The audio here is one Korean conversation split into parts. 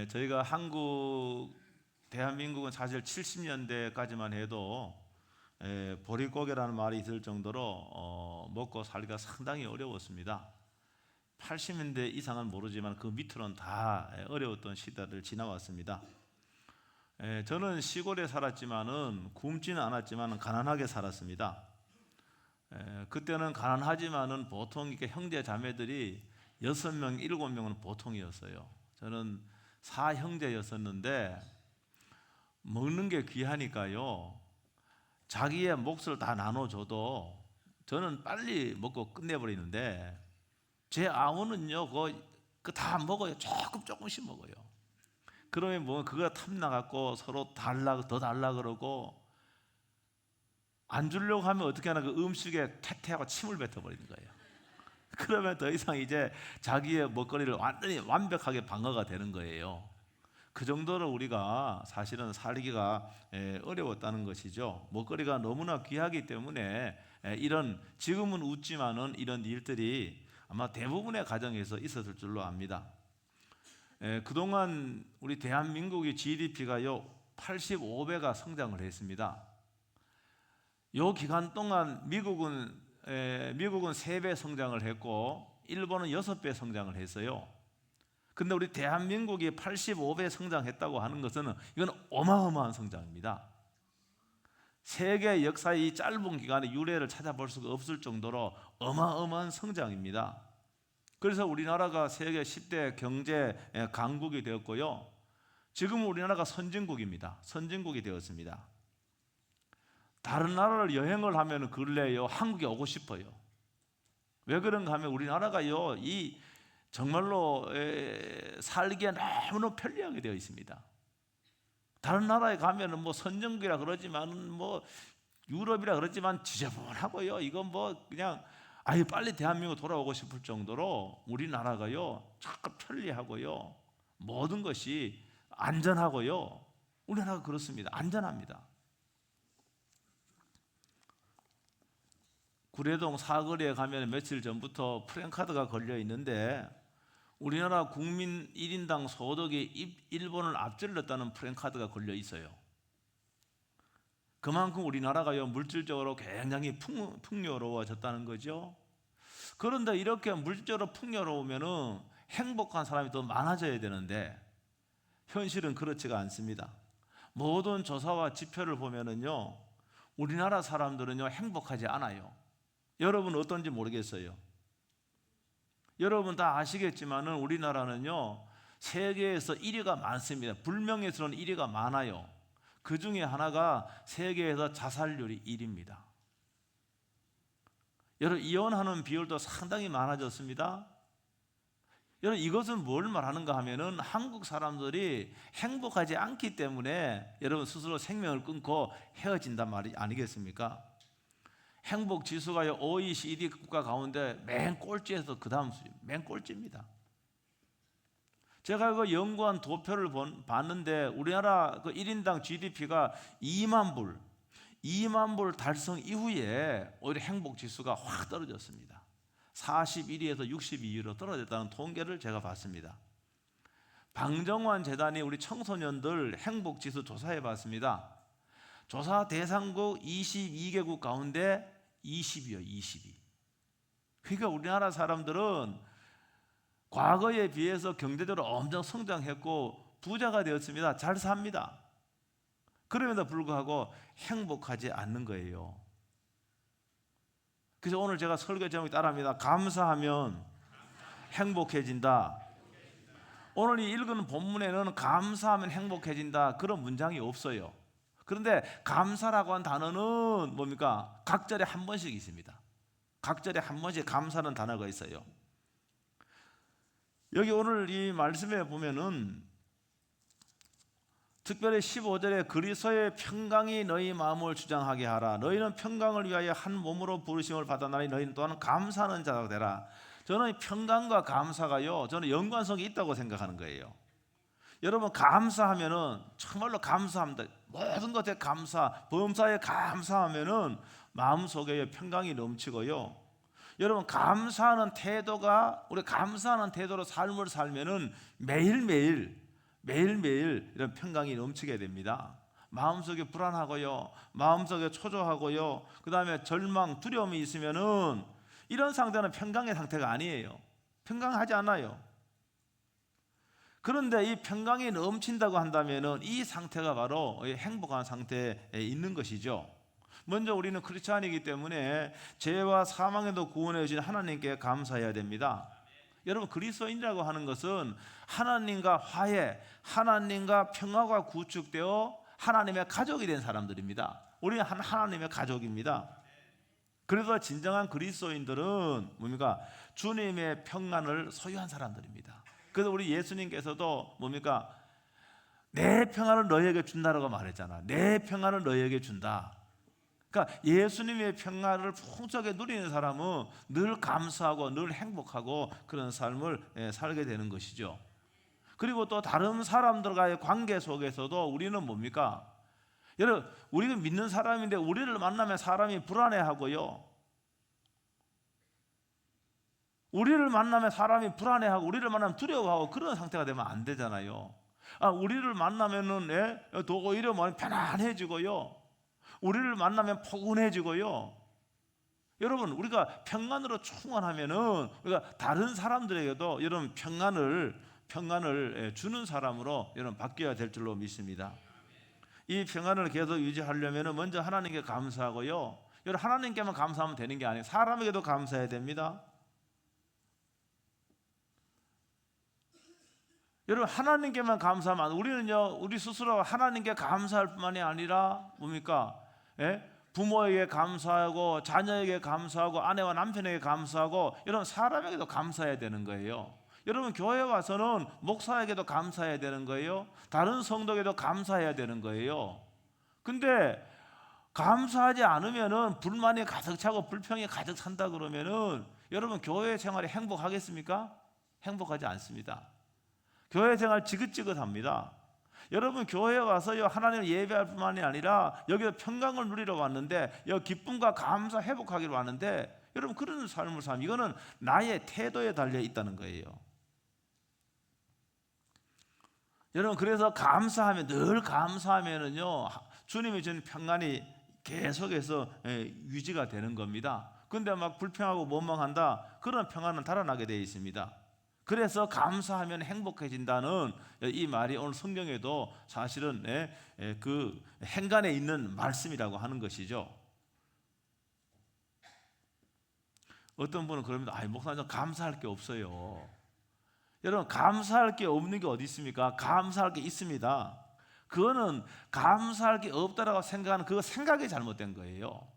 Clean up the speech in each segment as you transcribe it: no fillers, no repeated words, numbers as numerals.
저희가 대한민국은 사실 70년대까지만 해도 보릿고개라는 말이 있을 정도로 먹고 살기가 상당히 어려웠습니다. 80년대 이상은 모르지만 그 밑으로는 다 어려웠던 시대를 지나왔습니다. 저는 시골에 살았지만은 굶지는 않았지만 가난하게 살았습니다. 그때는 가난하지만은 보통 이렇게 형제 자매들이 6명, 7명은 보통이었어요. 저는 4형제였었는데 먹는 게 귀하니까요. 자기의 몫을 다 나눠줘도 저는 빨리 먹고 끝내버리는데 제 아우는요, 그거 다 먹어요. 조금씩 먹어요. 그러면 뭐 그거 탐나갖고 서로 더 달라 그러고 안 주려고 하면 어떻게 하나 그 음식에 태태하고 침을 뱉어버리는 거예요. 그러면 더 이상 이제 자기의 먹거리를 완전히 완벽하게 방어가 되는 거예요. 그 정도로 우리가 사실은 살기가 어려웠다는 것이죠. 먹거리가 너무나 귀하기 때문에 지금은 웃지만은 이런 일들이 아마 대부분의 가정에서 있었을 줄로 압니다. 그동안 우리 대한민국의 GDP가요 85배가 성장을 했습니다. 이 기간 동안 미국은 3배 성장을 했고 일본은 6배 성장을 했어요. 근데 우리 대한민국이 85배 성장했다고 하는 것은 이건 어마어마한 성장입니다. 세계 역사의 이 짧은 기간에 유례를 찾아볼 수가 없을 정도로 어마어마한 성장입니다. 그래서 우리나라가 세계 10대 경제 강국이 되었고요. 지금 우리나라가 선진국입니다. 선진국이 되었습니다. 다른 나라를 여행을 하면 근래요 한국에 오고 싶어요. 왜 그런가 하면 우리나라가요 정말로 살기에 너무나 편리하게 되어 있습니다. 다른 나라에 가면은 뭐 선진국이라 그러지만 뭐 유럽이라 그러지만 지저분하고요. 이건 뭐 그냥 아예 빨리 대한민국 돌아오고 싶을 정도로 우리나라가요 참 편리하고요. 모든 것이 안전하고요. 우리나라가 그렇습니다. 안전합니다. 구례동 사거리에 가면 며칠 전부터 프랜카드가 걸려 있는데 우리나라 국민 1인당 소득이 일본을 앞질렀다는 프랜카드가 걸려 있어요. 그만큼 우리나라가요 물질적으로 굉장히 풍요로워졌다는 거죠. 그런데 이렇게 물질적으로 풍요로우면은 행복한 사람이 더 많아져야 되는데 현실은 그렇지가 않습니다. 모든 조사와 지표를 보면은요 우리나라 사람들은요 행복하지 않아요. 여러분 어떤지 모르겠어요. 여러분 다 아시겠지만은 우리나라는요 세계에서 1위가 많습니다. 불명예스러운 1위가 많아요. 그 중에 하나가 세계에서 자살률이 1위입니다. 여러분 이혼하는 비율도 상당히 많아졌습니다. 여러분 이것은 뭘 말하는가 하면은 한국 사람들이 행복하지 않기 때문에 여러분 스스로 생명을 끊고 헤어진단 말이 아니겠습니까? 행복 지수가요 OECD 국가 가운데 맨 꼴찌에서 그 다음 수준, 맨 꼴찌입니다. 제가 그 연구한 도표를 봤는데 우리나라 그 1인당 GDP가 2만 불 달성 이후에 오히려 행복 지수가 확 떨어졌습니다. 41위에서 62위로 떨어졌다는 통계를 제가 봤습니다. 방정환 재단이 우리 청소년들 행복 지수 조사해 봤습니다. 조사 대상국 22개국 가운데 20위요, 20위. 그러니까 우리나라 사람들은 과거에 비해서 경제적으로 엄청 성장했고 부자가 되었습니다. 잘 삽니다. 그럼에도 불구하고 행복하지 않는 거예요. 그래서 오늘 제가 설교 제목이 따라합니다. 감사하면 행복해진다. 오늘 이 읽은 본문에는 감사하면 행복해진다 그런 문장이 없어요. 그런데 감사라고 한 단어는 뭡니까? 각절에 한 번씩 있습니다. 각절에 한 번씩 감사는 단어가 있어요. 여기 오늘 이 말씀에 보면은 특별히 15절에 그리스도의 평강이 너희 마음을 주장하게 하라. 너희는 평강을 위하여 한 몸으로 부르심을 받았나니 너희는 또한 감사하는 자가 되라. 저는 이 평강과 감사가요 저는 연관성이 있다고 생각하는 거예요. 여러분 감사하면은 정말로 감사합니다. 모든 것에 감사, 범사에 감사하면은 마음속에 평강이 넘치고요. 여러분 감사하는 태도가 우리 감사하는 태도로 삶을 살면은 매일매일 매일매일 이런 평강이 넘치게 됩니다. 마음속에 불안하고요, 마음속에 초조하고요, 그 다음에 절망, 두려움이 있으면은 이런 상태는 평강의 상태가 아니에요. 평강하지 않아요. 그런데 이 평강이 넘친다고 한다면은 이 상태가 바로 행복한 상태에 있는 것이죠. 먼저 우리는 크리스찬이기 때문에 죄와 사망에도 구원해 주신 하나님께 감사해야 됩니다. 여러분, 그리스도인이라고 하는 것은 하나님과 화해, 하나님과 평화가 구축되어 하나님의 가족이 된 사람들입니다. 우리는 하나님의 가족입니다. 그래서 진정한 그리스도인들은 뭡니까? 주님의 평안을 소유한 사람들입니다. 그래서 우리 예수님께서도 뭡니까? 내 평안을 너희에게 준다라고 말했잖아. 내 평안을 너희에게 준다. 그러니까 예수님의 평안을 풍성하게 누리는 사람은 늘 감사하고 늘 행복하고 그런 삶을 살게 되는 것이죠. 그리고 또 다른 사람들과의 관계 속에서도 우리는 뭡니까? 여러분, 우리가 믿는 사람인데 우리를 만나면 사람이 불안해하고요, 우리를 만나면 사람이 불안해하고 우리를 만나면 두려워하고 그런 상태가 되면 안 되잖아요. 우리를 만나면은 더 오히려 편안해지고요, 우리를 만나면 포근해지고요. 여러분, 우리가 평안으로 충만하면은 우리가 다른 사람들에게도 이런 평안을 주는 사람으로 여러분 바뀌어야 될 줄로 믿습니다. 이 평안을 계속 유지하려면은 먼저 하나님께 감사하고요. 여러분, 하나님께만 감사하면 되는 게 아니에요. 사람에게도 감사해야 됩니다. 여러분, 하나님께만 감사하면 우리는요, 우리 스스로 하나님께 감사할 뿐만이 아니라 뭡니까? 부모에게 감사하고 자녀에게 감사하고 아내와 남편에게 감사하고 여러분 사람에게도 감사해야 되는 거예요. 여러분, 교회 와서는 목사에게도 감사해야 되는 거예요. 다른 성도에게도 감사해야 되는 거예요. 근데 감사하지 않으면은 불만이 가득 차고 불평이 가득 찬다 그러면은 여러분, 교회 생활이 행복하겠습니까? 행복하지 않습니다. 교회 생활 지긋지긋합니다. 여러분, 교회에 와서요, 하나님을 예배할 뿐만이 아니라 여기서 평강을 누리러 왔는데, 여기 기쁨과 감사 회복하기로 왔는데, 여러분, 그런 삶을 살면 이거는 나의 태도에 달려 있다는 거예요. 여러분, 그래서 감사하면, 늘 감사하면은요, 주님이 주는 평안이 계속해서 유지가 되는 겁니다. 근데 막 불평하고 원망한다, 그런 평안은 달아나게 되어 있습니다. 그래서 감사하면 행복해진다는 이 말이 오늘 성경에도 사실은 그 행간에 있는 말씀이라고 하는 것이죠. 어떤 분은 그럽니다. 목사님, 감사할 게 없어요. 여러분, 감사할 게 없는 게 어디 있습니까? 감사할 게 있습니다. 그거는 감사할 게 없다라고 생각하는 그 생각이 잘못된 거예요.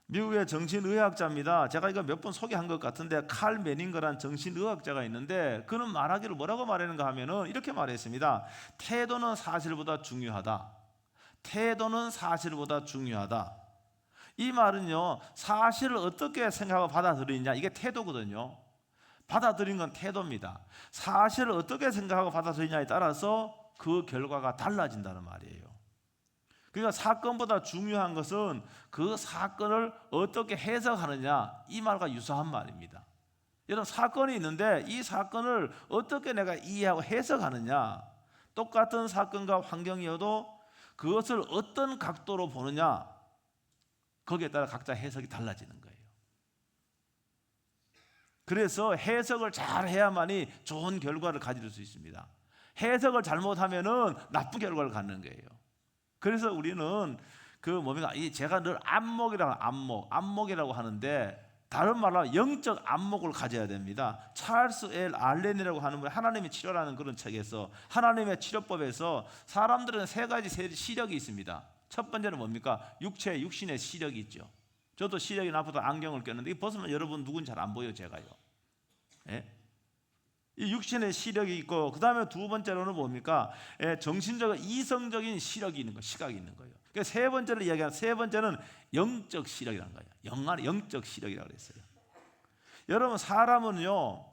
미국의 정신의학자입니다. 제가 이거 몇 번 소개한 것 같은데, 칼 메닝거라는 정신의학자가 있는데, 그는 말하기를 뭐라고 말했는가 하면은 이렇게 말했습니다. 태도는 사실보다 중요하다. 태도는 사실보다 중요하다. 이 말은요, 사실을 어떻게 생각하고 받아들이느냐, 이게 태도거든요. 받아들인 건 태도입니다. 사실을 어떻게 생각하고 받아들이냐에 따라서 그 결과가 달라진다는 말이에요. 그러니까 사건보다 중요한 것은 그 사건을 어떻게 해석하느냐, 이 말과 유사한 말입니다. 여러분, 사건이 있는데 이 사건을 어떻게 내가 이해하고 해석하느냐, 똑같은 사건과 환경이어도 그것을 어떤 각도로 보느냐, 거기에 따라 각자 해석이 달라지는 거예요. 그래서 해석을 잘 해야만이 좋은 결과를 가질 수 있습니다. 해석을 잘못하면은 나쁜 결과를 갖는 거예요. 그래서 우리는 제가 늘 안목이라고 하는데, 다른 말로 영적 안목을 가져야 됩니다. 찰스 엘 알렌이라고 하는 분, 하나님의 치료라는 그런 책에서, 하나님의 치료법에서 사람들은 세 가지 시력이 있습니다. 첫 번째는 뭡니까? 육신의 시력이 있죠. 저도 시력이 나쁘다 안경을 꼈는데 벗으면 여러분 누군지 잘 안 보여요, 제가요. 이 육신의 시력이 있고, 그 다음에 두 번째로는 뭡니까? 정신적인 이성적인 시력이 있는 거, 시각이 있는 거예요. 그러니까 세 번째를 이야기하는, 세 번째는 영적 시력이라는 거예요. 영적 시력이라고 그랬어요. 여러분, 사람은요,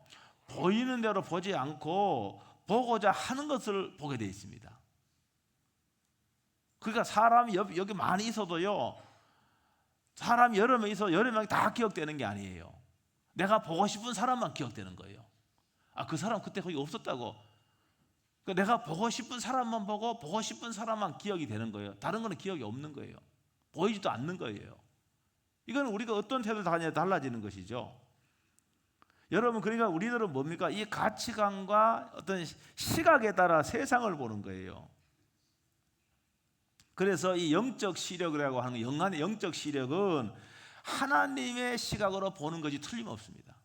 보이는 대로 보지 않고 보고자 하는 것을 보게 되어 있습니다. 그러니까 사람이 여기 많이 있어도요, 사람이 여러 명 있어 여러 명이 다 기억되는 게 아니에요. 내가 보고 싶은 사람만 기억되는 거예요. 그 사람 그때 거기 없었다고. 내가 보고 싶은 사람만 보고 싶은 사람만 기억이 되는 거예요. 다른 거는 기억이 없는 거예요. 보이지도 않는 거예요. 이건 우리가 어떤 태도를 다냐에 달라지는 것이죠. 여러분, 그러니까 우리들은 뭡니까? 이 가치관과 어떤 시각에 따라 세상을 보는 거예요. 그래서 이 영적 시력이라고 하는 영안의 영적 시력은 하나님의 시각으로 보는 것이 틀림없습니다.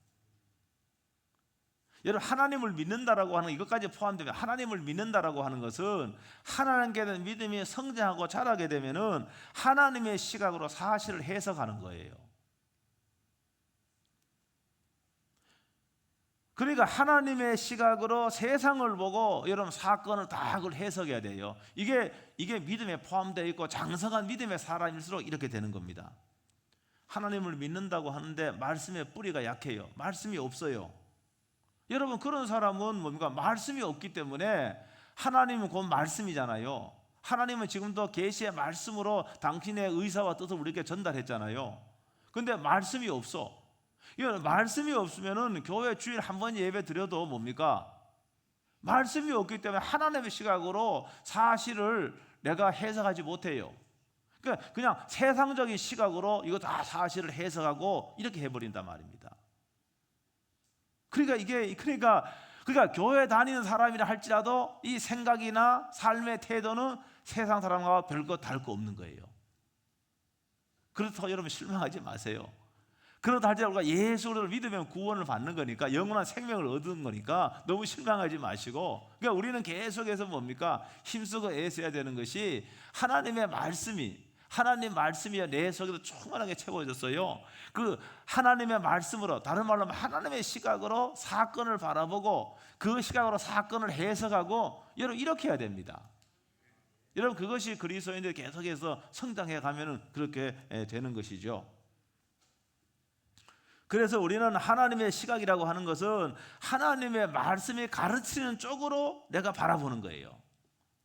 여러분, 하나님을 믿는다라고 하는 이것까지 포함되면, 하나님을 믿는다라고 하는 것은 하나님께 대한 믿음이 성장하고 자라게 되면은 하나님의 시각으로 사실을 해석하는 거예요. 그러니까 하나님의 시각으로 세상을 보고 여러분 사건을 다 그걸 해석해야 돼요. 이게 믿음에 포함되어 있고 장성한 믿음의 사람일수록 이렇게 되는 겁니다. 하나님을 믿는다고 하는데 말씀의 뿌리가 약해요. 말씀이 없어요. 여러분, 그런 사람은 뭡니까? 말씀이 없기 때문에, 하나님은 곧 말씀이잖아요. 하나님은 지금도 계시의 말씀으로 당신의 의사와 뜻을 우리에게 전달했잖아요. 근데 말씀이 없어. 말씀이 없으면은 교회 주일 한 번 예배 드려도 뭡니까? 말씀이 없기 때문에 하나님의 시각으로 사실을 내가 해석하지 못해요. 그러니까 그냥 세상적인 시각으로 이거 다 사실을 해석하고 이렇게 해버린단 말입니다. 그러니까 교회 다니는 사람이라 할지라도 이 생각이나 삶의 태도는 세상 사람과 별거 다를 거 없는 거예요. 그렇다고 여러분 실망하지 마세요. 그렇다 할지라도 우리가 예수를 믿으면 구원을 받는 거니까, 영원한 생명을 얻는 거니까 너무 실망하지 마시고, 그러니까 우리는 계속해서 뭡니까? 힘쓰고 애써야 되는 것이 하나님의 말씀이, 하나님 말씀이 내 속에도 충만하게 채워졌어요. 그 하나님의 말씀으로, 다른 말로 하면 하나님의 시각으로 사건을 바라보고 그 시각으로 사건을 해석하고, 여러분 이렇게 해야 됩니다. 여러분, 그것이 그리스도인들이 계속해서 성장해 가면은 그렇게 되는 것이죠. 그래서 우리는 하나님의 시각이라고 하는 것은 하나님의 말씀이 가르치는 쪽으로 내가 바라보는 거예요.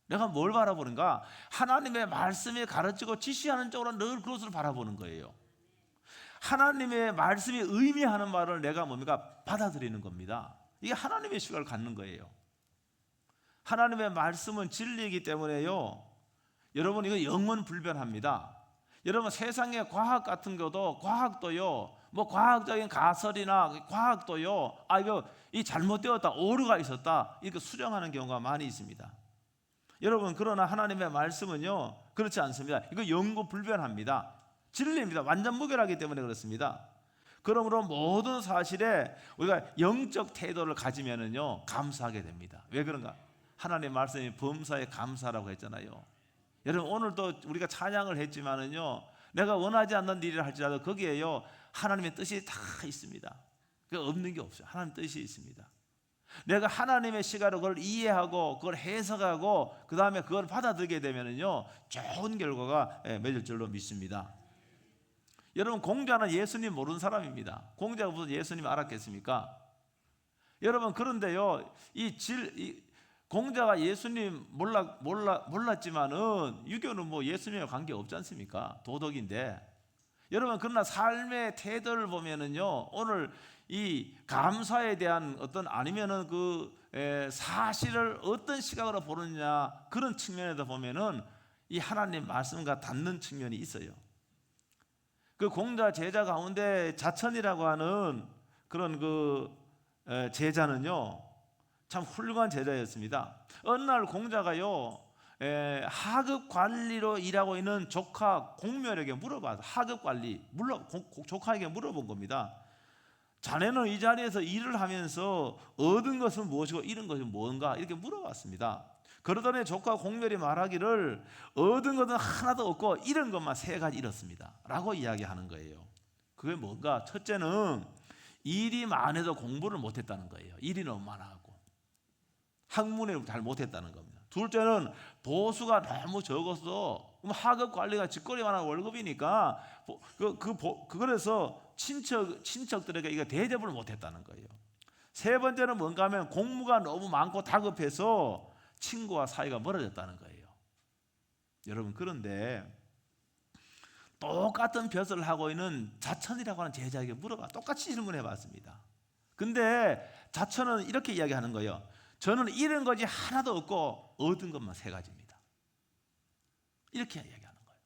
내가 뭘 바라보는가? 하나님의 말씀이 가르치고 지시하는 쪽으로 늘 그것을 바라보는 거예요. 하나님의 말씀이 의미하는 말을 내가 뭡니까? 받아들이는 겁니다. 이게 하나님의 시각을 갖는 거예요. 하나님의 말씀은 진리이기 때문에요, 여러분, 이거 영원불변합니다. 여러분, 세상의 과학 같은 것도, 과학도요, 뭐 과학적인 가설이나 과학도요, 이 잘못되었다, 오류가 있었다, 이렇게 수정하는 경우가 많이 있습니다. 여러분, 그러나 하나님의 말씀은요 그렇지 않습니다. 이거 영구불변합니다. 진리입니다. 완전 무결하기 때문에 그렇습니다. 그러므로 모든 사실에 우리가 영적 태도를 가지면은요 감사하게 됩니다. 왜 그런가? 하나님의 말씀이 범사에 감사라고 했잖아요. 여러분, 오늘도 우리가 찬양을 했지만은요, 내가 원하지 않는 일을 할지라도 거기에요 하나님의 뜻이 다 있습니다. 없는 게 없어요. 하나님의 뜻이 있습니다. 내가 하나님의 시각으로 그걸 이해하고 그걸 해석하고 그 다음에 그걸 받아들이게 되면은요 좋은 결과가 맺을 줄로 믿습니다. 여러분, 공자는 예수님 모르는 사람입니다. 공자가 무슨 예수님 알았겠습니까? 여러분, 그런데요 공자가 예수님 몰랐지만은 유교는 뭐 예수님과 관계 없지 않습니까? 도덕인데. 여러분, 그러나 삶의 태도를 보면은요, 오늘 이 감사에 대한 어떤, 아니면은 사실을 어떤 시각으로 보느냐, 그런 측면에서 보면은 이 하나님 말씀과 닿는 측면이 있어요. 그 공자 제자 가운데 자천이라고 하는 그런 제자는요 참 훌륭한 제자였습니다. 어느 날 공자가요 하급 관리로 일하고 있는 조카 공묘에게 물어봐서, 하급 관리 조카에게 물어본 겁니다. 자네는 이 자리에서 일을 하면서 얻은 것은 무엇이고 잃은 것은 무엇인가, 이렇게 물어봤습니다. 그러더니 조카 공묘이 말하기를 얻은 것은 하나도 없고 잃은 것만 3가지 잃었습니다 라고 이야기하는 거예요. 그게 뭔가? 첫째는 일이 많아도 공부를 못했다는 거예요. 일이 너무 많아갖고 학문을 잘 못했다는 겁니다. 둘째는 도수가 너무 적어서, 하급 관리가 직거래만 하는 월급이니까 그래서 친척들에게 이거 대접을 못했다는 거예요. 세 번째는 뭔가 하면 공무가 너무 많고 다급해서 친구와 사이가 멀어졌다는 거예요. 여러분, 그런데 똑같은 벼슬을 하고 있는 자천이라고 하는 제자에게 똑같이 질문해 봤습니다. 근데 자천은 이렇게 이야기하는 거예요. 저는 잃은 것이 하나도 없고 얻은 것만 3가지입니다. 이렇게 이야기하는 거예요.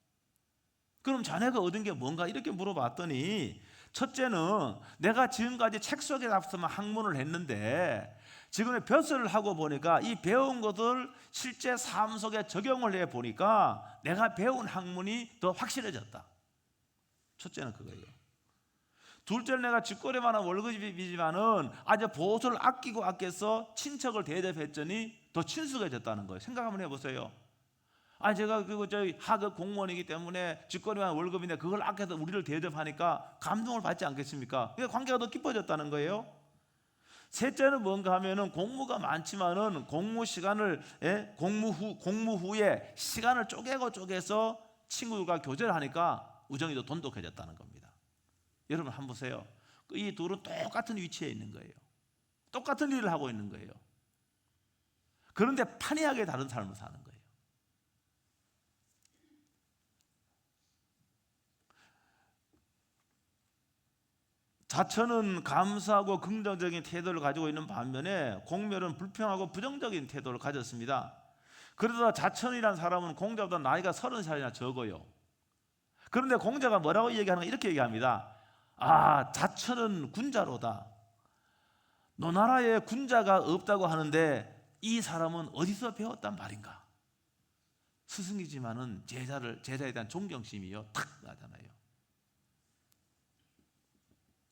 그럼 자네가 얻은 게 뭔가 이렇게 물어봤더니, 첫째는 내가 지금까지 책 속에 앞서만 학문을 했는데 지금의 벼슬을 하고 보니까 이 배운 것을 실제 삶 속에 적용을 해 보니까 내가 배운 학문이 더 확실해졌다. 첫째는 그거예요. 둘째는 내가 쥐꼬리만한 월급이지만은 아주 보수를 아껴서 친척을 대접했더니 더 친숙해졌다는 거예요. 생각 한번 해보세요. 제가 저희 하급 공무원이기 때문에 쥐꼬리만한 월급인데 그걸 아껴서 우리를 대접하니까 감동을 받지 않겠습니까? 그러니까 관계가 더 깊어졌다는 거예요. 셋째는 뭔가 하면은 공무가 많지만은 공무 시간을 공무 후에 시간을 쪼개서 친구들과 교제를 하니까 우정이 더 돈독해졌다는 겁니다. 여러분 한번 보세요. 이 둘은 똑같은 위치에 있는 거예요. 똑같은 일을 하고 있는 거예요. 그런데 판이하게 다른 삶을 사는 거예요. 자처는 감사하고 긍정적인 태도를 가지고 있는 반면에 공멸은 불평하고 부정적인 태도를 가졌습니다. 그러다 자천이라는 사람은 공자보다 나이가 30살이나 적어요. 그런데 공자가 뭐라고 얘기하는가? 이렇게 얘기합니다. 자천은 군자로다. 노나라에 군자가 없다고 하는데 이 사람은 어디서 배웠단 말인가? 스승이지만은 제자에 대한 존경심이요 탁 나잖아요.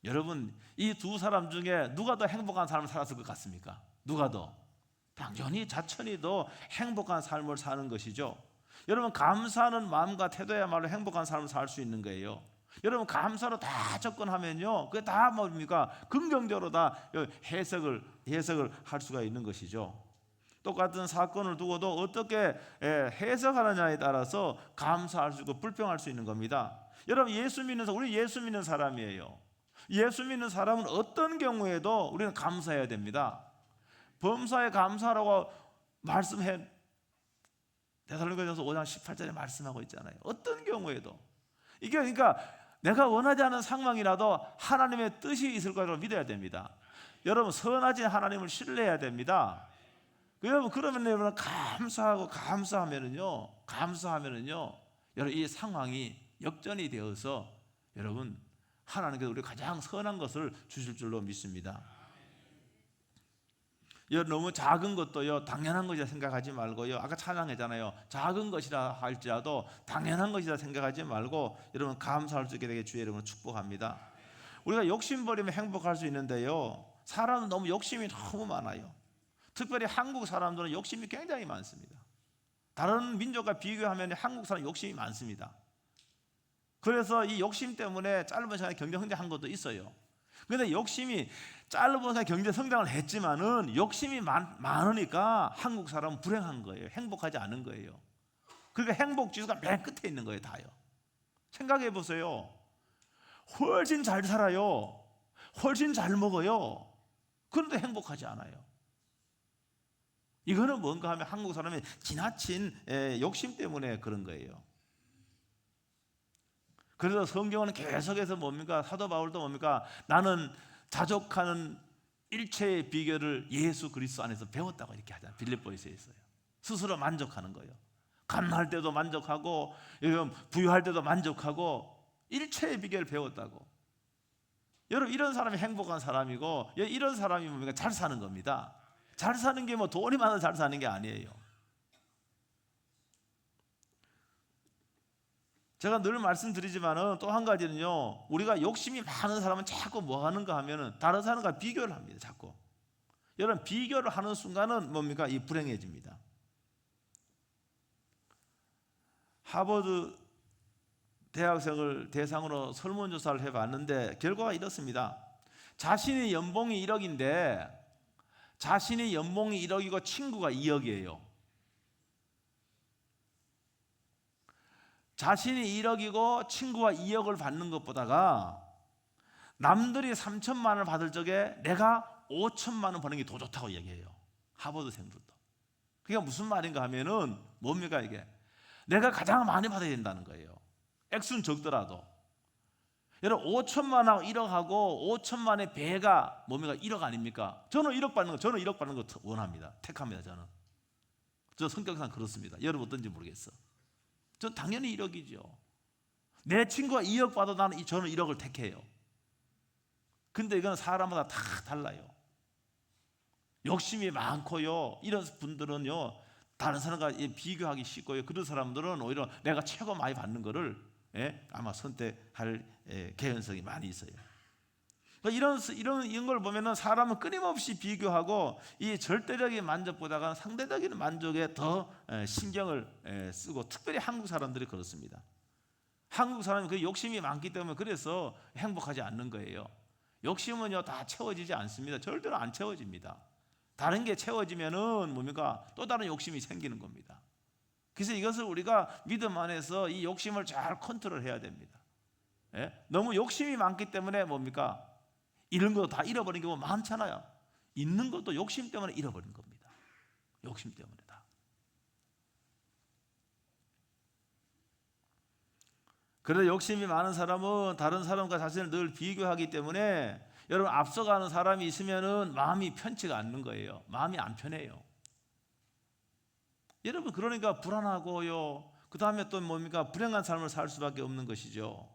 여러분, 이 두 사람 중에 누가 더 행복한 삶을 살았을 것 같습니까? 누가 더? 당연히 자천이 더 행복한 삶을 사는 것이죠. 여러분, 감사하는 마음과 태도야말로 행복한 삶을 살 수 있는 거예요. 여러분, 감사로 다 접근하면요, 그게 다 뭡니까? 긍정적으로 다 해석을 할 수가 있는 것이죠. 똑같은 사건을 두고도 어떻게 해석하느냐에 따라서 감사할 수 있고 불평할 수 있는 겁니다. 여러분, 우리 예수 믿는 사람이에요. 예수 믿는 사람은 어떤 경우에도 우리는 감사해야 됩니다. 범사에 감사하라고 말씀해 데살로니가전서 5장 18절에 말씀하고 있잖아요. 어떤 경우에도 이게 그러니까 내가 원하지 않은 상황이라도 하나님의 뜻이 있을 거라고 믿어야 됩니다. 여러분, 선하신 하나님을 신뢰해야 됩니다. 여러분, 그러면 여러분 감사하면은요, 여러분 이 상황이 역전이 되어서 여러분 하나님께서 우리 가장 선한 것을 주실 줄로 믿습니다. 너무 작은 것도요 당연한 것이라 생각하지 말고요. 아까 찬양했잖아요. 작은 것이라 할지라도 당연한 것이라 생각하지 말고 여러분 감사할 수 있게 되게 주의 이름으로 축복합니다. 우리가 욕심 버리면 행복할 수 있는데요, 사람은 너무 욕심이 너무 많아요. 특별히 한국 사람들은 욕심이 굉장히 많습니다. 다른 민족과 비교하면 한국 사람 욕심이 많습니다. 그래서 이 욕심 때문에 짧은 시간에 경제 성장한 것도 있어요. 그런데 욕심이 짧은 시간에 경제 성장을 했지만은 욕심이 많으니까 한국 사람은 불행한 거예요. 행복하지 않은 거예요. 그러니까 행복 지수가 맨 끝에 있는 거예요, 다요. 생각해 보세요. 훨씬 잘 살아요. 훨씬 잘 먹어요. 그런데 행복하지 않아요. 이거는 뭔가 하면 한국 사람의 지나친 욕심 때문에 그런 거예요. 그래서 성경은 계속해서 뭡니까? 사도 바울도 뭡니까? 나는 자족하는 일체의 비결을 예수 그리스도 안에서 배웠다고 이렇게 하잖아요. 빌립보에서 했어요. 스스로 만족하는 거예요. 가난할 때도 만족하고 부유할 때도 만족하고 일체의 비결을 배웠다고. 여러분, 이런 사람이 행복한 사람이고 이런 사람이 뭡니까? 잘 사는 겁니다. 잘 사는 게 뭐 돈이 많아서 잘 사는 게 아니에요. 제가 늘 말씀드리지만은 또 한 가지는요, 우리가 욕심이 많은 사람은 자꾸 뭐 하는가 하면은 다른 사람과 비교를 합니다. 자꾸. 여러분, 비교를 하는 순간은 뭡니까? 이 불행해집니다. 하버드 대학생을 대상으로 설문조사를 해봤는데 결과가 이렇습니다. 자신의 연봉이 1억인데 자신의 연봉이 1억이고 친구가 2억이에요. 자신이 1억이고 친구가 2억을 받는 것보다가 남들이 3천만 원을 받을 적에 내가 5천만 원 버는 게 더 좋다고 얘기해요. 하버드생들도. 그게 무슨 말인가 하면은 뭡니까 이게? 내가 가장 많이 받아야 된다는 거예요. 액수는 적더라도. 여러분 5천만하고 1억하고 5천만의 배가 뭡니까? 1억 아닙니까? 저는 1억 받는 거 원합니다. 택합니다. 저 성격상 그렇습니다. 여러분 어떤지 모르겠어. 전 당연히 1억이죠. 내 친구가 2억 받아도 저는 1억을 택해요. 근데 이건 사람마다 다 달라요. 욕심이 많고요, 이런 분들은요 다른 사람과 비교하기 쉽고요, 그런 사람들은 오히려 내가 최고 많이 받는 거를 아마 선택할 개연성이 많이 있어요. 이런 걸 보면은 사람은 끊임없이 비교하고 이 절대적인 만족보다가 상대적인 만족에 더 신경을 쓰고, 특별히 한국 사람들이 그렇습니다. 한국 사람이 그 욕심이 많기 때문에 그래서 행복하지 않는 거예요. 욕심은요 다 채워지지 않습니다. 절대로 안 채워집니다. 다른 게 채워지면은 뭡니까? 또 다른 욕심이 생기는 겁니다. 그래서 이것을 우리가 믿음 안에서 이 욕심을 잘 컨트롤해야 됩니다. 너무 욕심이 많기 때문에 뭡니까? 이런 거 다 잃어버린 경우 많잖아요. 있는 것도 욕심 때문에 잃어버린 겁니다. 욕심 때문에 다. 그래서 욕심이 많은 사람은 다른 사람과 자신을 늘 비교하기 때문에 여러분 앞서가는 사람이 있으면은 마음이 편치가 않는 거예요. 마음이 안 편해요. 여러분 그러니까 불안하고요, 그 다음에 또 뭡니까? 불행한 삶을 살 수밖에 없는 것이죠.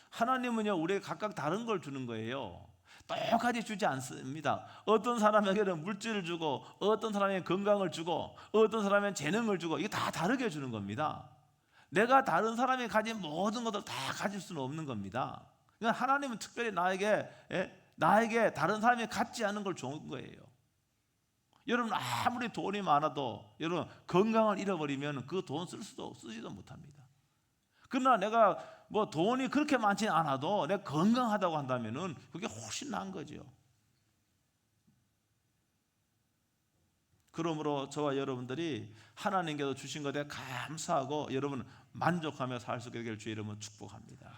하나님은요 우리에게 각각 다른 걸 주는 거예요. 똑같이 주지 않습니다. 어떤 사람에게는 물질을 주고, 어떤 사람에게는 건강을 주고, 어떤 사람에게는 재능을 주고, 이게 다 다르게 주는 겁니다. 내가 다른 사람이 가진 모든 것을 다 가질 수는 없는 겁니다. 그러니까 하나님은 특별히 나에게 다른 사람이 갖지 않은 걸 준 거예요. 여러분 아무리 돈이 많아도 여러분 건강을 잃어버리면 그 돈 쓰지도 못합니다. 그러나 내가 뭐 돈이 그렇게 많지는 않아도 내가 건강하다고 한다면은 그게 훨씬 나은 거죠. 그러므로 저와 여러분들이 하나님께서 주신 것에 감사하고 여러분 만족하며 살 수 있게 되길 주의 이름으로 축복합니다.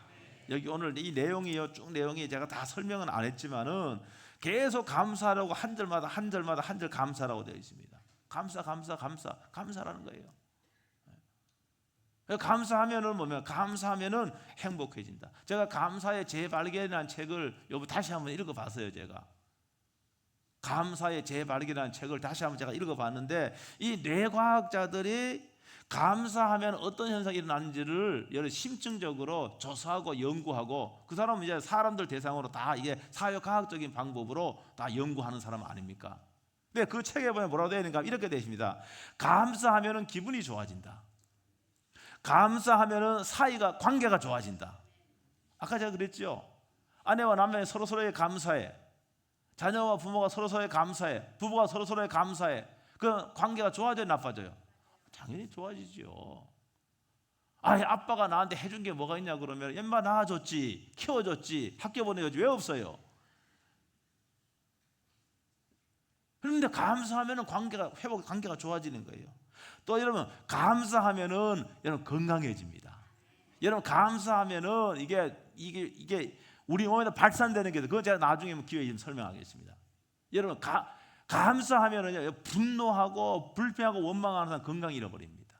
여기 오늘 이 내용이요, 쭉 내용이 제가 다 설명은 안 했지만은 계속 감사하라고 한 절마다 한 절 감사라고 되어 있습니다. 감사라는 거예요. 감사하면은 뭐면 감사하면은 행복해진다. 제가 감사의 재발견이라는 책을 다시 한번 읽어봤어요. 제가 감사의 재발견이라는 책을 다시 한번 제가 읽어봤는데, 이 뇌과학자들이 감사하면 어떤 현상이 일어나는지를 여러 심층적으로 조사하고 연구하고, 그 사람은 이제 사람들 대상으로 다 이게 사회과학적인 방법으로 다 연구하는 사람 아닙니까? 근데 그 책에 보면 뭐라고 되어 있는가? 이렇게 되어 있습니다. 감사하면은 기분이 좋아진다. 감사하면은 관계가 좋아진다. 아까 제가 그랬죠. 아내와 남편이 서로서로에 감사해. 자녀와 부모가 서로서로에 감사해. 부부가 서로서로에 감사해. 그 관계가 좋아져요, 나빠져요? 당연히 좋아지죠. 아빠가 나한테 해준 게 뭐가 있냐 그러면 엄마 낳아줬지, 키워줬지, 학교 보내줬지, 왜 없어요? 그런데 감사하면은 관계가 좋아지는 거예요. 또 여러분 감사하면은 여러분 건강해집니다. 여러분 감사하면은 이게 우리 몸에다 발산되는 게, 그건 제가 나중에 기회에 좀 설명하겠습니다. 여러분 감사하면은요 분노하고 불평하고 원망하는 사람 건강 잃어버립니다.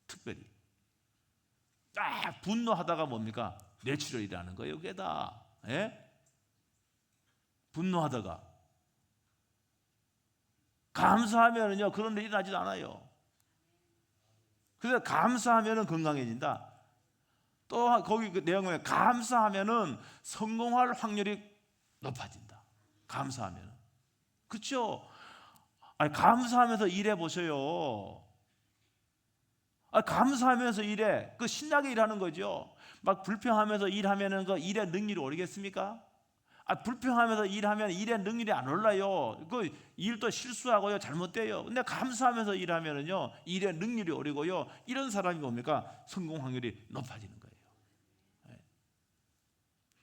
특별히 분노하다가 뭡니까? 뇌출혈이라는 거예요. 그게 다 분노하다가 감사하면은요 그런 일 일어나지도 않아요. 그래서 감사하면은 건강해진다. 또 거기 그 내용에 감사하면은 성공할 확률이 높아진다. 감사하면은. 그렇죠? 감사하면서 일해 보세요. 감사하면서 일해. 그 신나게 일하는 거죠. 막 불평하면서 일하면은 그 일의 능률이 오르겠습니까? 불평하면서 일하면 일의 능률이 안 올라요. 그 일도 실수하고요, 잘못돼요. 근데 감사하면서 일하면은요, 일의 능률이 오르고요. 이런 사람이 뭡니까? 성공 확률이 높아지는 거예요.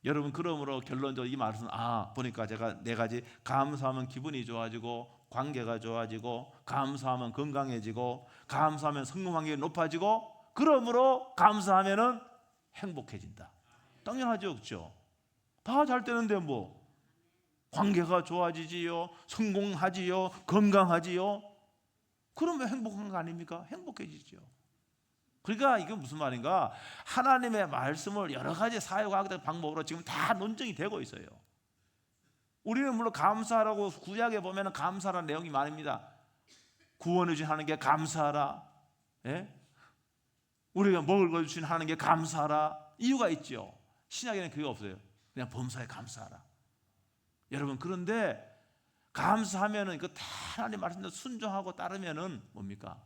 여러분 그러므로 결론적으로 이 말씀 보니까 제가 네 가지, 감사하면 기분이 좋아지고 관계가 좋아지고 감사하면 건강해지고 감사하면 성공 확률이 높아지고 그러므로 감사하면은 행복해진다. 당연하죠, 그렇죠? 다 잘 되는데 뭐 관계가 좋아지지요, 성공하지요, 건강하지요. 그러면 행복한 거 아닙니까? 행복해지죠. 그러니까 이게 무슨 말인가? 하나님의 말씀을 여러 가지 사용하는 방법으로 지금 다 논쟁이 되고 있어요. 우리는 물론 감사하라고 구약에 보면 감사라는 내용이 많습니다. 구원해 주신 하나님께 감사하라. 예? 우리가 먹을 것 주신 하나님께 감사하라. 이유가 있죠. 신약에는 그게 없어요. 그냥 범사에 감사하라. 여러분, 그런데 감사하면은 그 다 하나님 말씀대로 순종하고 따르면은 뭡니까?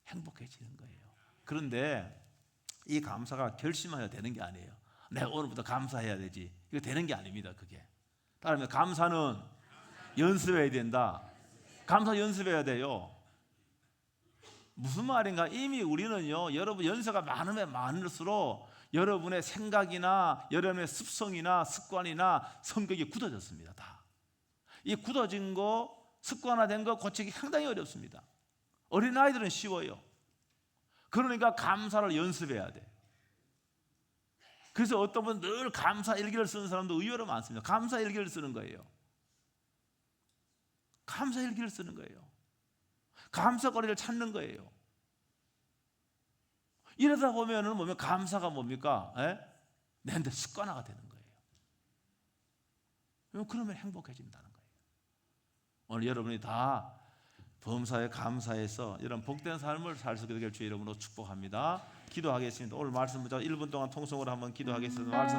행복해지는 거예요. 그런데 이 감사가 결심해야 되는 게 아니에요. 내가 오늘부터 감사해야 되지. 이거 되는 게 아닙니다. 그게. 따르면 감사는 연습해야 된다. 감사 연습해야 돼요. 무슨 말인가? 이미 우리는요, 여러분 연세가 많으면 많을수록 여러분의 생각이나 여러분의 습성이나 습관이나 성격이 굳어졌습니다. 다. 이 굳어진 거, 습관화된 거 고치기 상당히 어렵습니다. 어린아이들은 쉬워요. 그러니까 감사를 연습해야 돼. 그래서 어떤 분은 늘 감사 일기를 쓰는 사람도 의외로 많습니다. 감사 일기를 쓰는 거예요. 감사 일기를 쓰는 거예요. 감사거리를 찾는 거예요. 이러다 보면은 뭐면 감사가 뭡니까? 내한테 습관화가 되는 거예요. 그러면 행복해진다는 거예요. 오늘 여러분이 다 범사에 감사해서 이런 복된 삶을 살 수 있게 될 주의 이름으로 축복합니다. 기도하겠습니다. 오늘 말씀 1분 동안 통성으로 한번 기도하겠습니다. 말씀